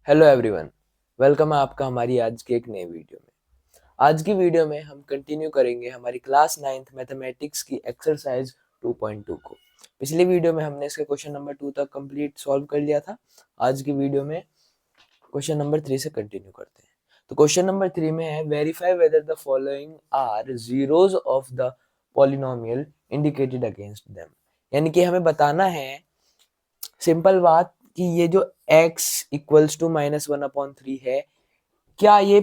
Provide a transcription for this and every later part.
Hello everyone, welcome है आपका हमारी आज के एक नए वीडियो में। आज की वीडियो में हम कंटिन्यू करेंगे हमारी क्लास 9th मैथमेटिक्स की एक्सरसाइज 2.2 को। पिछली वीडियो में हमने इसके क्वेश्चन नंबर 2 तक कंप्लीट सॉल्व कर लिया था। आज की वीडियो में क्वेश्चन नंबर 3 से कंटिन्यू करते हैं। तो क्वेश्चन नंबर 3 में है verify whether the following are zeros of the polynomial indicated against them. यानी कि हमें बताना है, सिंपल बात, कि ये जो x इक्वल्स टू -1/3 है, क्या ये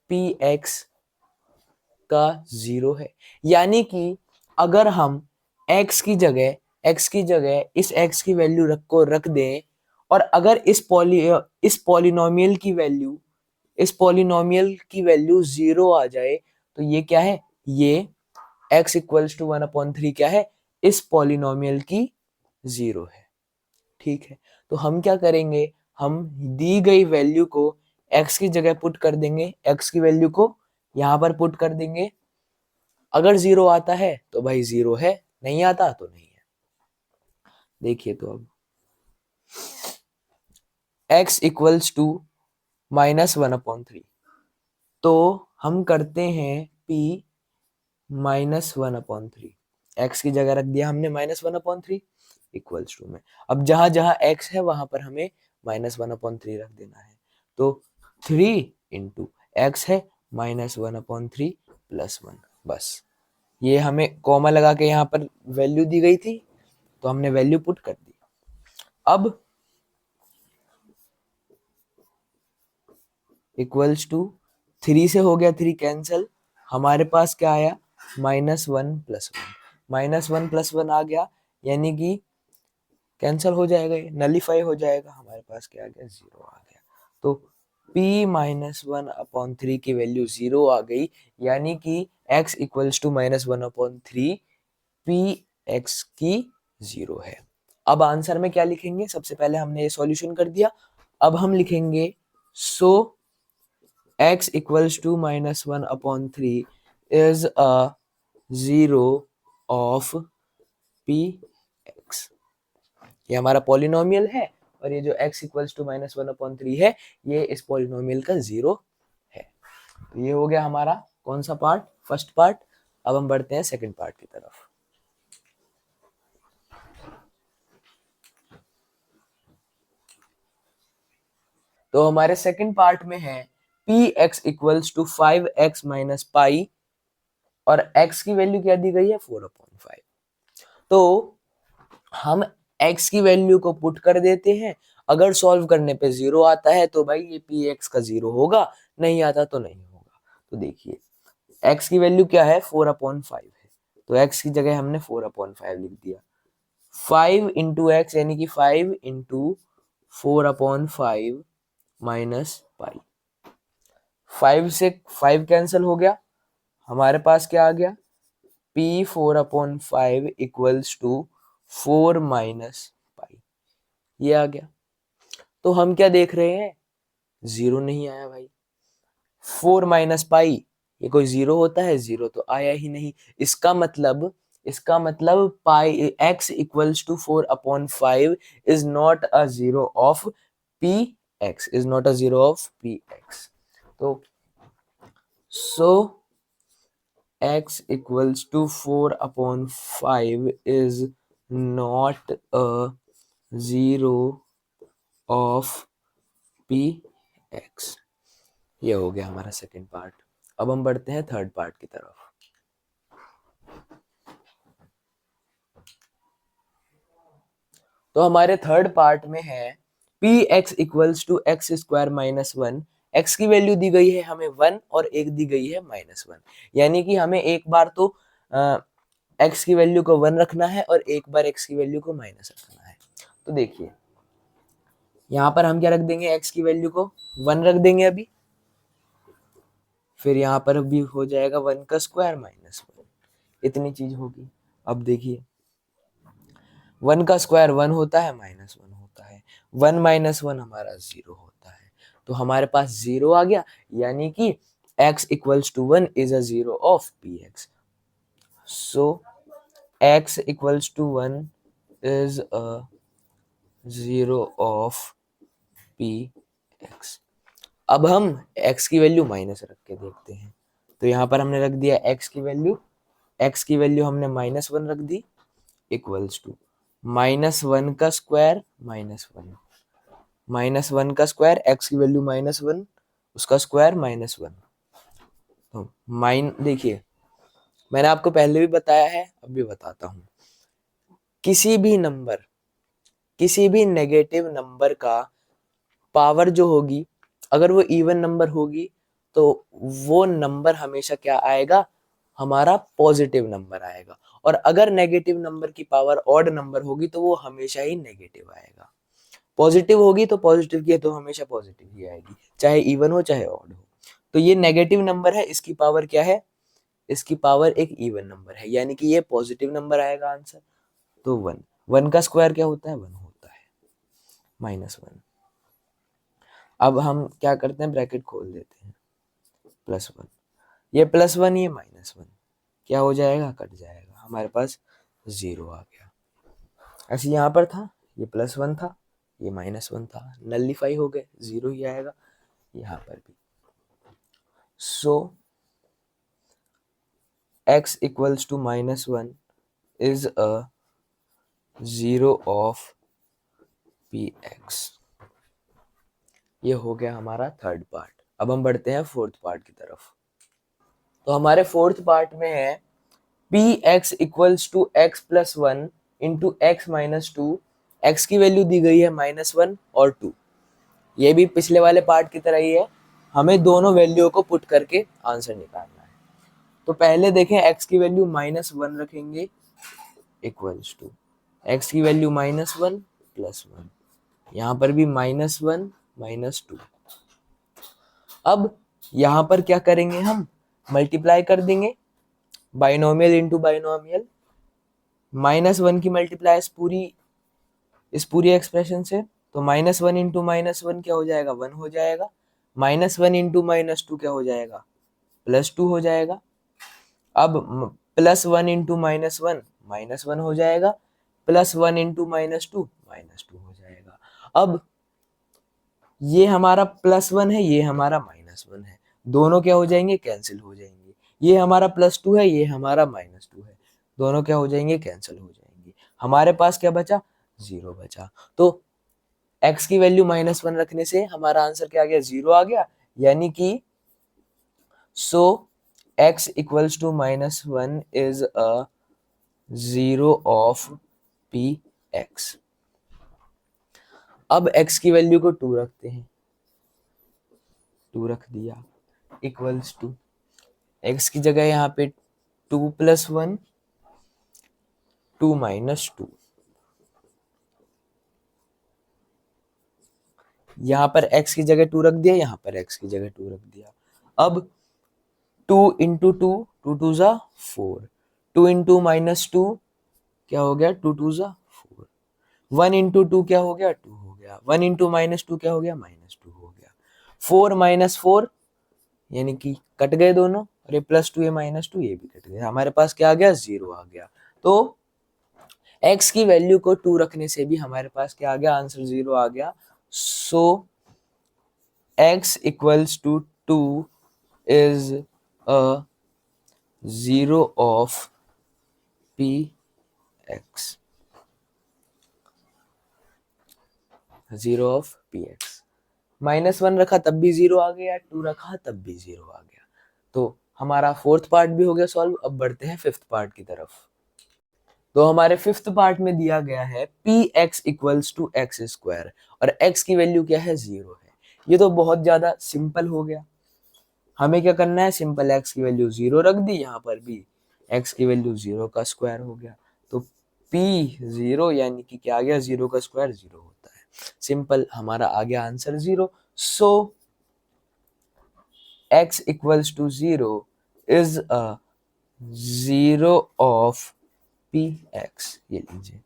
पी एक्स का जीरो है। यानी कि अगर हम x की जगह इस x की वैल्यू रख दें, और अगर इस पॉलिनोमियल की वैल्यू जीरो आ जाए, तो ये क्या है, ये x इक्वल्स टू 1/3 क्या है, इस पॉलिनोमियल की जीरो है। ठीक है, तो हम क्या करेंगे, हम दी गई वैल्यू को x की जगह पुट कर देंगे, x की वैल्यू को यहां पर पुट कर देंगे। अगर जीरो आता है तो भाई जीरो है, नहीं आता तो नहीं है। देखिए, तो अब x इक्वल्स टू -1/3, तो हम करते हैं p -1/3। x की जगह रख दिया हमने -1/3 इक्वल्स टू में। अब जहां जहां x है वहां पर हमें -1/3 रख देना है। तो 3 इंटू एक्स है -1/3 प्लस 1। बस, ये हमें कॉमा लगा के यहाँ पर वैल्यू दी गई थी, तो हमने वैल्यू पुट कर दी। अब इक्वल्स टू 3 से हो गया 3 कैंसिल, हमारे पास क्या आया, -1 प्लस 1। -1 प्लस 1 आ गया, यानी कि कैंसिल हो जाएगा, ये नलीफाई हो जाएगा। हमारे पास क्या आ गया, जीरो आ गया। तो p -1/3 की वैल्यू जीरो आ गई, यानी कि x equals to -1/3 p x की जीरो है। अब आंसर में क्या लिखेंगे, सबसे पहले हमने ये सॉल्यूशन कर दिया। अब हम लिखेंगे so x equals to -1/3 is a zero of p x। ये हमारा पॉलिनोमियल है, और ये जो x इक्वल्स टू -1/3 है, ये इस पॉलिनोमियल का जीरो है। तो ये हो गया हमारा कौन सा पार्ट, फर्स्ट पार्ट। अब हम बढ़ते हैं सेकंड पार्ट की तरफ। तो हमारे सेकंड पार्ट में है P X equals to 5x minus pi, और x की वैल्यू क्या दी गई है, 4/5। तो हम x की वैल्यू को पुट कर देते हैं। अगर सॉल्व करने पे जीरो आता है तो भाई ये पी एक्स का जीरो होगा, नहीं आता तो नहीं होगा। तो देखिए, x की वैल्यू क्या है, 4/5 है, तो x की जगह हमने 4/5 लिख दिया। 5 इंटू एक्स, यानी कि 5 इंटू 4/5 माइनस पाई। 5 से 5 कैंसिल हो गया, हमारे पास क्या आ गया, p 4/5 equals to 4 minus pi, ये आ गया। तो हम क्या देख रहे हैं, जीरो नहीं आया भाई। 4 माइनस पाई, ये कोई जीरो होता है, जीरो तो आया ही नहीं। इसका मतलब pi x equals to 4/5 is not a zero of p x, is not a zero of p x। तो so x equals to 4/5 is not a zero of px। ये हो गया हमारा सेकंड पार्ट। अब हम बढ़ते हैं थर्ड पार्ट की तरफ। तो हमारे थर्ड पार्ट में है P X equals to X square minus 1। X की वैल्यू दी गई है हमें 1, और एक दी गई है -1। यानी कि हमें एक बार तो एक्स की वैल्यू को 1 रखना है, और एक बार एक्स की वैल्यू को माइनस रखना है। तो देखिए, यहाँ पर हम क्या रख देंगे, एक्स की वैल्यू को 1 रख देंगे अभी, फिर यहाँ पर भी हो जाएगा 1 का स्क्वायर -1, इतनी चीज होगी। अब देखिए, 1 का स्क्वायर 1 होता है, -1 होता है, 1 माइनस 1 हमारा 0 होता है। तो हमारे पास 0 आ गया, यानी कि x equals to 1 is a zero of P X. So x equals to 1 is a zero of P X. अब हम x की वैल्यू माइनस रख के देखते हैं। तो यहाँ पर हमने रख दिया x की वैल्यू हमने -1 रख दी, इक्वल्स टू -1 का स्क्वायर -1, -1 का स्क्वायर, x की वैल्यू -1, उसका स्क्वायर -1। तो देखिए, मैंने आपको पहले भी बताया है, अब भी बताता हूँ। किसी भी नेगेटिव नंबर का पावर जो होगी, अगर वो इवन नंबर होगी तो वो नंबर हमेशा क्या आएगा, हमारा पॉजिटिव नंबर आएगा। और अगर नेगेटिव नंबर की पावर ऑड नंबर होगी तो वो हमेशा ही नेगेटिव आएगा। पॉजिटिव होगी तो पॉजिटिव की है तो हमेशा पॉजिटिव ही आएगी, चाहे इवन हो चाहे ऑड हो। तो ये नेगेटिव नंबर है, इसकी पावर क्या है, इसकी पावर एक इवन नंबर है, यानी कि ये पॉजिटिव नंबर आएगा आंसर। तो 1, 1 का स्क्वायर क्या होता है, 1 होता है, -1। अब हम क्या करते हैं, ब्रैकेट खोल देते हैं, +1, ये +1, ये -1, क्या हो जाएगा, कट जाएगा, हमारे पास 0 आ गया। ऐसे यहाँ पर था, ये +1 था, ये -1 था, नलिफाई हो गए, 0 ही आएगा यहाँ पर भी। So x equals to -1 is a 0 of px। ये हो गया हमारा थर्ड पार्ट। अब हम बढ़ते हैं फोर्थ पार्ट की तरफ। तो हमारे फोर्थ पार्ट में है px equals to x plus 1 into X minus 2। X की वैल्यू दी गई है -1 और 2। ये भी पिछले वाले पार्ट की तरह ही है, हमें दोनों वैल्यू को पुट करके आंसर निकालना है। तो पहले देखें, x की वैल्यू -1 रखेंगे, इक्वल्स टू एक्स की वैल्यू -1 प्लस 1, यहाँ पर भी -1 -2। अब यहाँ पर क्या करेंगे, हम मल्टीप्लाई कर देंगे, बाइनोमियल इंटू बाइनोमियल, -1 की मल्टीप्लाई इस पूरी एक्सप्रेशन से, तो -1 इंटू -1 क्या हो जाएगा, 1 हो जाएगा, -1 इंटू -2 क्या हो जाएगा, +2 हो जाएगा। अब +1 इंटू -1 -1 हो जाएगा, +1 इंटू -2 -2 हो जाएगा। अब ये हमारा +1 है, ये हमारा -1 है, दोनों क्या हो जाएंगे, कैंसिल हो जाएंगे। ये हमारा +2 है, ये हमारा -2 है, दोनों क्या हो जाएंगे, कैंसिल हो जाएंगे। हमारे पास क्या बचा, 0 बचा। तो x की वैल्यू -1 रखने से हमारा आंसर क्या आ गया, 0 आ गया। यानी कि so x equals to -1 is a 0 of px। अब x की वैल्यू को 2 रखते हैं, 2 रख दिया, इक्वल्स टू x की जगह यहाँ पे 2 + 1 2 - 2, यहाँ पर x की जगह 2 रख दिया, यहाँ पर x की जगह 2 रख दिया। अब 2 इंटू 2, 2 2 ज़ा 4, 2 इंटू -2 क्या हो गया, 2 2 ज़ा 4, 1 इंटू 2 क्या हो गया, 2 हो गया, 1 इंटू -2 क्या हो गया, -2 हो गया। 4 - 4 यानी कि कट गए दोनों, और ये +2 ये -2 ये भी कट गए, हमारे पास क्या आ गया, 0 आ गया। तो x की वैल्यू को 2 रखने से भी हमारे पास क्या आ गया, आंसर 0 आ गया। So x equals to 2 is a 0 of px, 0 of px। -1 रखा तब भी 0 आ गया, 2 रखा तब भी 0 आ गया। तो हमारा फोर्थ पार्ट भी हो गया सॉल्व। अब बढ़ते हैं फिफ्थ पार्ट की तरफ। तो हमारे फिफ्थ पार्ट में दिया गया है px equals to X square, और x की वैल्यू क्या है, 0 है। ये तो बहुत ज्यादा सिंपल हो गया। हमें क्या करना है, सिंपल x की वैल्यू 0 रख दी, यहाँ पर भी x की वैल्यू 0 का स्क्वायर हो गया। तो p 0 यानी कि क्या आ गया, 0 का स्क्वायर 0 होता है। सिंपल, हमारा आ गया answer 0। So x equals to 0 is a 0 of px। ये लीजिए,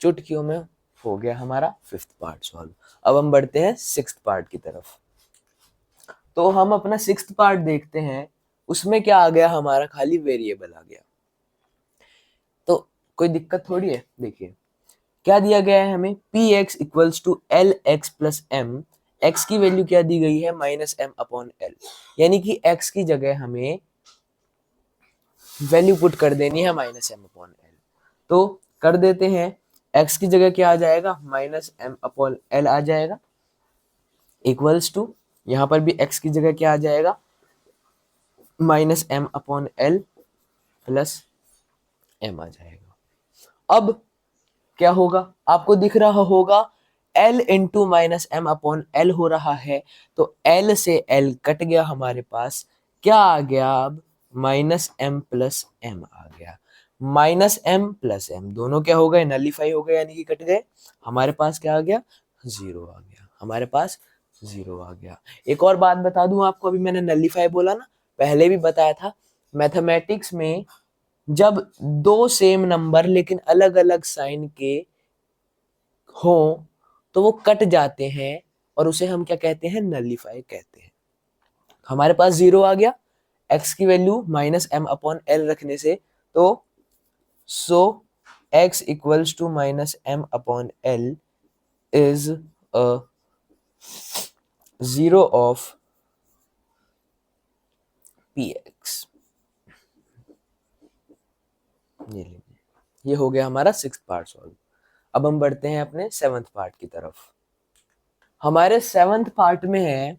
चुटकियों में हो गया हमारा फिफ्थ पार्ट सॉल्व। अब हम बढ़ते हैं सिक्स्थ पार्ट की तरफ। तो हम अपना सिक्स्थ पार्ट देखते हैं, उसमें क्या आ गया, हमारा खाली वेरिएबल आ गया। तो कोई दिक्कत थोड़ी है। देखिए क्या दिया गया है हमें, px equals to lx plus m x की वैल्यू क्या दी गई है, -m/l, यानी कि x की जगह हमें वैल्यू पुट कर देनी है -m/l। तो कर देते हैं, x की जगह क्या आ जाएगा, -m/l आ जाएगा, इक्वल्स टू, यहां पर भी x की जगह क्या आ जाएगा, -m/l प्लस m आ जाएगा। अब क्या होगा, आपको दिख रहा होगा L इंटू -m/l हो रहा है, तो L से L कट गया, हमारे पास क्या आ गया, अब -m प्लस m आ गया। -m प्लस m दोनों क्या हो गए, नलीफाई हो गए, यानी कि कट गए, हमारे पास क्या आ गया, 0 आ गया, हमारे पास 0 आ गया। एक और बात बता दूं आपको, अभी मैंने नलीफाई बोला ना, पहले भी बताया था, मैथमेटिक्स में जब दो सेम नंबर लेकिन अलग अलग साइन के हो तो वो कट जाते हैं और उसे हम क्या कहते हैं, नलीफाई कहते हैं। हमारे पास 0 आ गया, x की वैल्यू -m/l रखने से, तो so x equals to -m/l is a 0 of px। ये हो गया हमारा 6th पार्ट सॉल्व। अब हम बढ़ते हैं अपने 7th पार्ट की तरफ। हमारे 7th पार्ट में है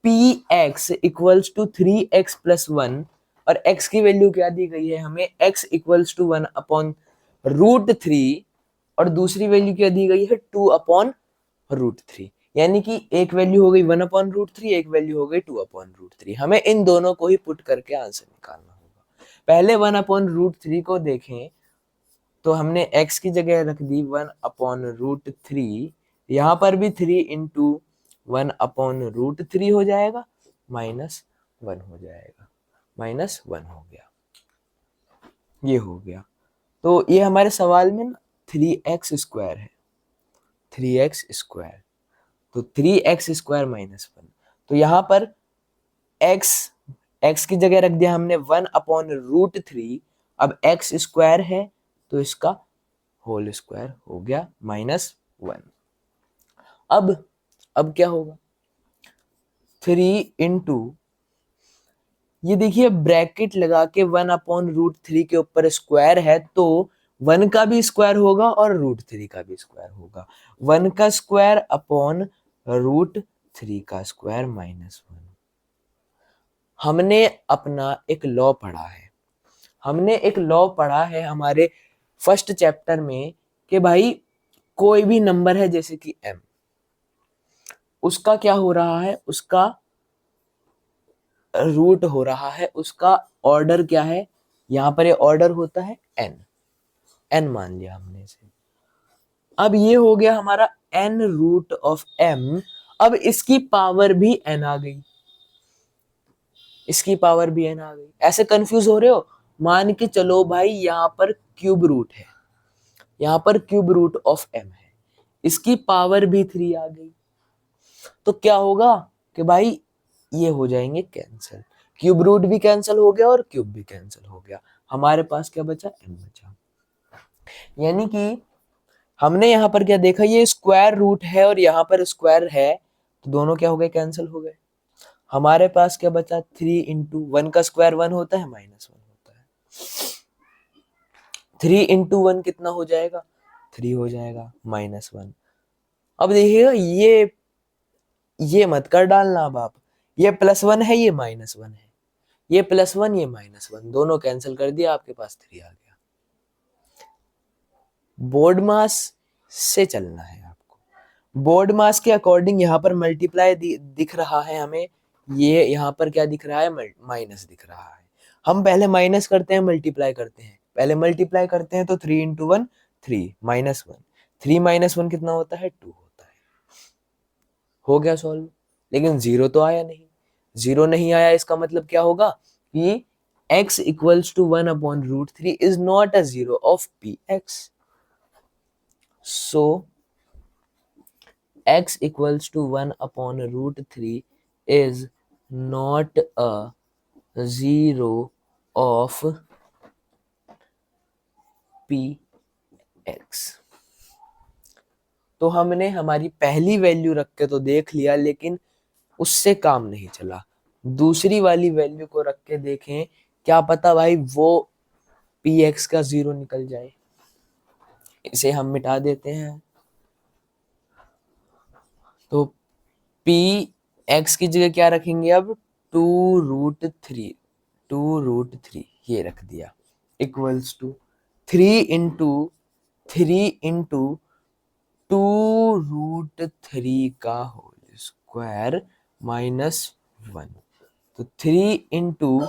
P X equals to 3x plus 1, और x की वैल्यू क्या दी गई है हमें, x इक्वल्स टू 1/√3, और दूसरी वैल्यू क्या दी गई है, 2/√3, यानी कि एक वैल्यू हो गई 1/√3, एक वैल्यू हो गई 2/√3। हमें इन दोनों को ही पुट करके आंसर निकालना होगा। पहले 1/√3 को देखें तो हमने x की जगह रख दी 1/√3, यहां पर भी 3 इंटू 1/√3 हो जाएगा, -1 हो जाएगा, -1 हो गया, ये हो गया। तो ये हमारे सवाल में ना 3x² है, 3x², तो 3x² -1, तो यहाँ पर x की जगह रख दिया हमने 1/√3, अब x² है तो इसका होल स्क्वायर हो गया -1। अब क्या होगा, 3 इंटू, ये देखिए ब्रैकेट लगा के 1/√3 के ऊपर स्क्वायर है, तो 1 का भी स्क्वायर होगा और √3 का भी स्क्वायर होगा, 1 का स्क्वायर अपॉन √3 का स्क्वायर -1। हमने अपना एक लॉ पढ़ा है, हमने एक लॉ पढ़ा है हमारे फर्स्ट चैप्टर में, कि भाई कोई भी नंबर है जैसे कि m, उसका क्या हो रहा है, उसका रूट हो रहा है, उसका ऑर्डर क्या है, यहां पर ये ऑर्डर होता है n मान लिया हमने इसे। अब ये हो गया हमारा n√m, अब इसकी पावर भी n आ गई, इसकी पावर भी n आ गई। ऐसे कंफ्यूज हो रहे हो, मान के चलो भाई यहाँ पर क्यूब रूट है, यहाँ पर क्यूब रूट ऑफ m है, इसकी पावर भी 3 आ गई, तो क्या होगा कि भाई ये हो जाएंगे कैंसिल, क्यूब रूट भी कैंसिल हो गया और क्यूब भी कैंसिल हो गया, हमारे पास क्या बचा, m बचा। यानी कि हमने यहाँ पर क्या देखा, ये स्क्वायर रूट है और यहाँ पर स्क्वायर है, तो दोनों क्या हो गए, कैंसिल हो गए। हमारे पास क्या बचा, 3 इंटू 1 का स्क्वायर 1 होता है, -1 होता है, 3 इंटू 1 कितना हो जाएगा, 3 हो जाएगा, -1। अब देखिएगा ये मत कर डालना, अब आप, ये +1 है, ये -1 है, ये +1 ये -1 दोनों कैंसिल कर दिया, आपके पास 3 आ गया। बोर्ड मास से चलना है आपको, बोर्ड मास के अकॉर्डिंग यहाँ पर मल्टीप्लाई दिख रहा है हमें, ये यहाँ पर क्या दिख रहा है, माइनस दिख रहा है। हम पहले माइनस करते हैं, मल्टीप्लाई करते हैं, पहले मल्टीप्लाई करते हैं, तो 3 इंटू 1 3 -1, 3 -1 कितना होता है, 2 होता है। हो गया सॉल्व, लेकिन 0 तो आया नहीं, 0 नहीं आया, इसका मतलब क्या होगा कि x equals to 1/√3 is not a 0 of px, so x equals to 1/√3 is not a 0 of px। तो हमने हमारी पहली वैल्यू रख के तो देख लिया, लेकिन उससे काम नहीं चला। दूसरी वाली वैल्यू को रख के देखें, क्या पता भाई वो पी एक्स का 0 निकल जाए। इसे हम मिटा देते हैं। तो पी एक्स की जगह क्या रखेंगे अब, 2√3, 2√3 ये रख दिया, इक्वल्स टू 3 इंटू 2√3 का होल स्क्वायर -1। तो 3 इंटू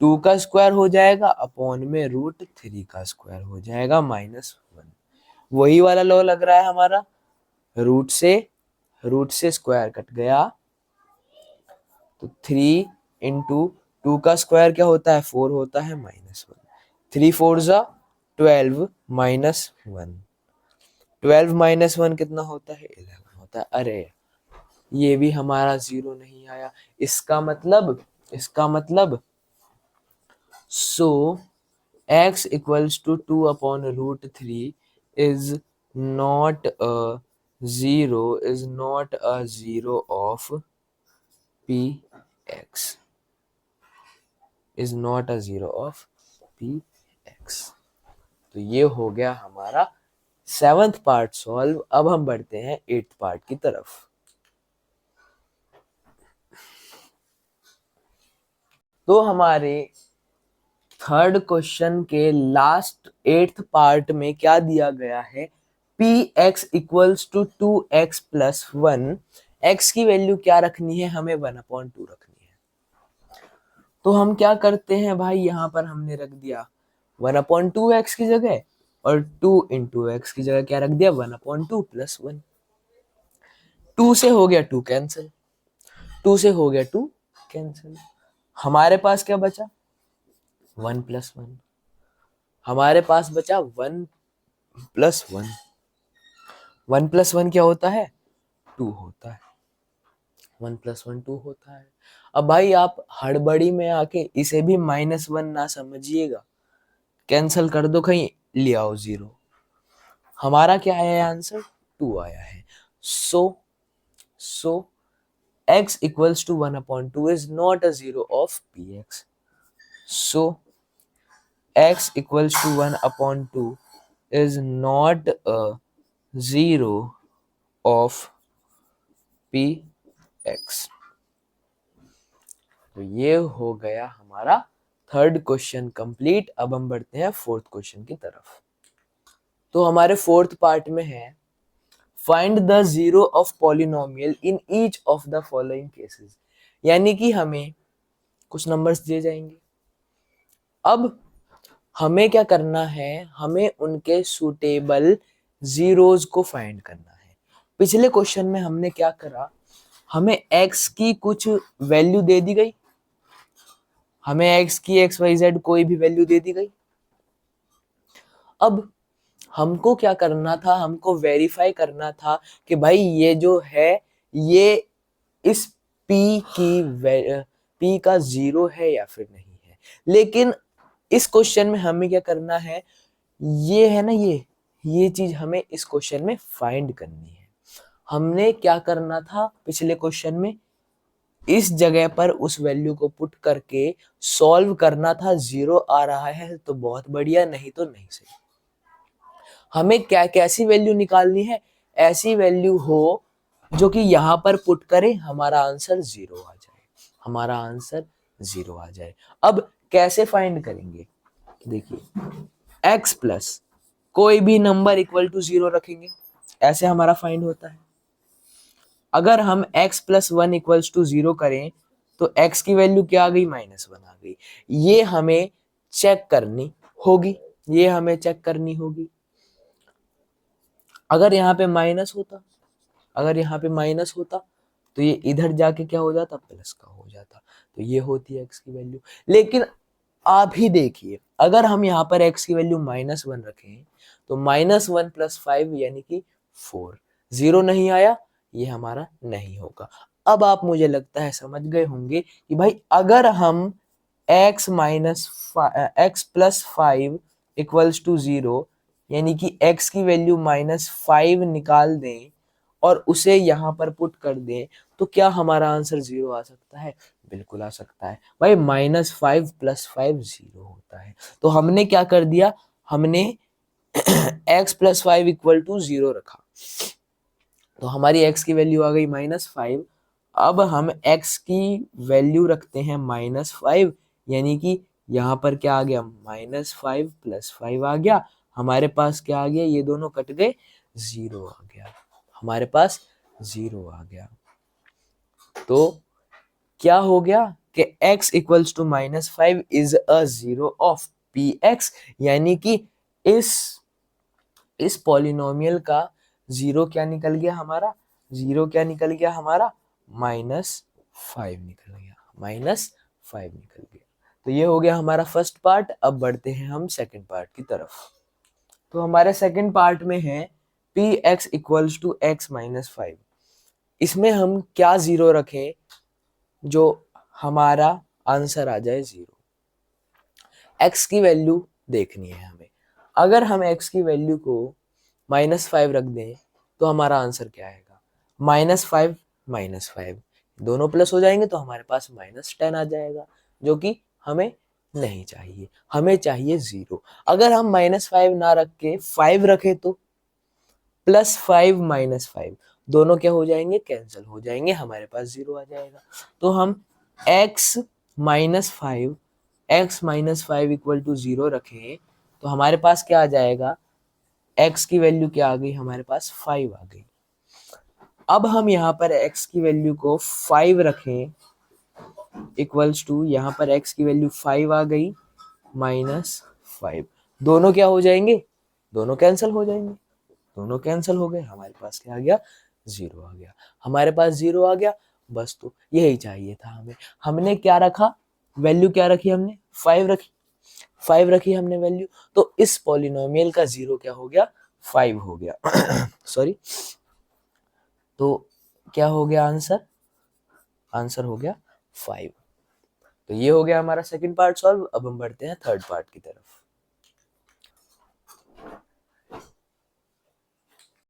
2 का स्क्वायर हो जाएगा अपॉन में √3 का स्क्वायर हो जाएगा -1। वही वाला लॉ लग रहा है हमारा, रूट से स्क्वायर कट गया। तो 3 इंटू 2 का स्क्वायर क्या होता है, 4 होता है -1। 3 4 ज़ा 12 -1, 12 -1 कितना होता है, 11 होता है। अरे ये भी हमारा 0 नहीं आया। इसका मतलब so x equals to 2/√3 is not a zero of px, is not a zero of px। तो ये हो गया हमारा 7th पार्ट सॉल्व। अब हम बढ़ते हैं 8th पार्ट की तरफ। तो हमारे थर्ड क्वेश्चन के लास्ट 8th पार्ट में क्या दिया गया है, P X equals to 2x + 1। x की वैल्यू क्या रखनी है, हमें 1/2 रखनी है। तो हम क्या करते हैं भाई, यहाँ पर हमने रख दिया 1/2x की जगह, और 2 इंटू एक्स की जगह क्या रख दिया, 1/2 + 1। 2 से हो गया 2 कैंसिल, 2 से हो गया 2 कैंसिल। हमारे पास क्या बचा, 1 + 1। हमारे पास बचा 1 + 1। 1 + 1 क्या होता है, 2 होता है। 1 + 1 2 होता है। अब भाई आप हड़बड़ी में आके इसे भी -1 ना समझिएगा, कैंसिल कर दो, कहीं ले आओ 0। हमारा क्या आया आंसर, 2 आया है। So x equals to 1/2 is not a zero of px। so x equals to 1/2 is not a zero of px। तो ये हो गया हमारा थर्ड क्वेश्चन कंप्लीट। अब हम बढ़ते हैं फोर्थ क्वेश्चन की तरफ। तो हमारे फोर्थ पार्ट में है, find the zero of polynomial in each of the following cases. यानी कि हमें कुछ नंबर्स दिए जाएंगे, अब हमें क्या करना है, हमें उनके सुटेबल जीरोस को फाइंड करना है। पिछले क्वेश्चन में हमने क्या करा, हमें x की कुछ वैल्यू दे दी गई, हमें x की xyz कोई भी वैल्यू दे दी गई। अब हमको क्या करना था, हमको वेरीफाई करना था कि भाई ये जो है ये इस p का 0 है या फिर नहीं है। लेकिन इस क्वेश्चन में हमें क्या करना है, ये है ना, ये चीज हमें इस क्वेश्चन में फाइंड करनी है। हमने क्या करना था पिछले क्वेश्चन में, इस जगह पर उस वैल्यू को पुट करके सॉल्व करना था। 0 आ रहा है तो बहुत बढ़िया, नहीं तो नहीं सही। हमें क्या कैसी वैल्यू निकालनी है, ऐसी वैल्यू हो जो कि यहां पर पुट करें, हमारा आंसर 0 आ जाए, हमारा आंसर 0 आ जाए। अब कैसे फाइंड करेंगे, देखिए x प्लस कोई भी नंबर इक्वल टू 0 रखेंगे, ऐसे हमारा फाइंड होता है। अगर हम x + 1 इक्वल्स टू 0 करें तो x की वैल्यू क्या आ गई, -1 आ गई। ये हमें चेक करनी होगी, ये हमें चेक करनी होगी। अगर यहाँ पे माइनस होता, अगर यहाँ पे माइनस होता तो ये इधर जाके क्या हो जाता, प्लस का हो जाता। तो ये होती है x की वैल्यू। लेकिन आप ही देखिए, अगर हम यहाँ पर x की वैल्यू -1 रखें तो -1 + 5 यानी कि 4, 0 नहीं आया, ये हमारा नहीं होगा। अब आप मुझे लगता है समझ गए होंगे कि भाई अगर हम x + 5 इक्वल्स टू 0 यानी कि x की वैल्यू -5 निकाल दें और उसे यहाँ पर पुट कर दें, तो क्या हमारा आंसर 0 आ सकता है? बिल्कुल आ सकता है भाई। -5 + 5 0 होता है। तो हमने क्या कर दिया, हमने x + 5 = 0 रखा, तो हमारी x की वैल्यू आ गई -5। अब हम x की वैल्यू रखते हैं -5, यानी कि यहाँ पर क्या आ गया, -5 + 5 आ गया। हमारे पास क्या आ गया, ये दोनों कट गए, 0 आ गया, हमारे पास 0 आ गया। तो क्या हो गया कि x = -5 is a zero of px, यानी कि इस पॉलिनोमियल का जीरो क्या निकल गया हमारा, जीरो क्या निकल गया हमारा, -5 निकल गया, -5 निकल गया। तो ये हो गया हमारा फर्स्ट पार्ट। अब बढ़ते हैं हम सेकंड पार्ट की तरफ। तो हमारे सेकंड पार्ट में है px = x - 5। इसमें हम क्या जीरो रखें जो हमारा आंसर आ जाए 0। x की वैल्यू देखनी है हमें। अगर हम x की वैल्यू को -5 रख दें तो हमारा आंसर क्या आएगा, -5 -5 दोनों प्लस हो जाएंगे तो हमारे पास -10 आ जाएगा, जो कि हमें नहीं चाहिए, हमें चाहिए 0। अगर हम -5 ना रख के 5 रखें तो +5 -5 दोनों क्या हो जाएंगे, कैंसिल हो जाएंगे, हमारे पास 0 आ जाएगा। तो हम x - 5 = 0 रखें तो हमारे पास क्या आ जाएगा, x की वैल्यू क्या आ गई, हमारे पास 5 आ गई। अब हम यहाँ पर x की वैल्यू को 5 रखें, इक्वल्स टू यहाँ पर x की वैल्यू 5 आ गई, -5 दोनों क्या हो जाएंगे, दोनों कैंसिल हो जाएंगे, दोनों कैंसिल हो गए, हमारे पास क्या आ गया, 0 आ गया, हमारे पास 0 आ गया। बस तो यही चाहिए था हमें। हमने क्या रखा, वैल्यू क्या रखी हमने, 5 रखी, 5 रखी हमने वैल्यू। तो इस पॉलिनोमियल का 0 क्या हो गया, 5 हो गया सॉरी। तो क्या हो गया आंसर, आंसर हो गया 5। तो ये हो गया हमारा सेकंड पार्ट सॉल्व। अब हम बढ़ते हैं थर्ड पार्ट की तरफ।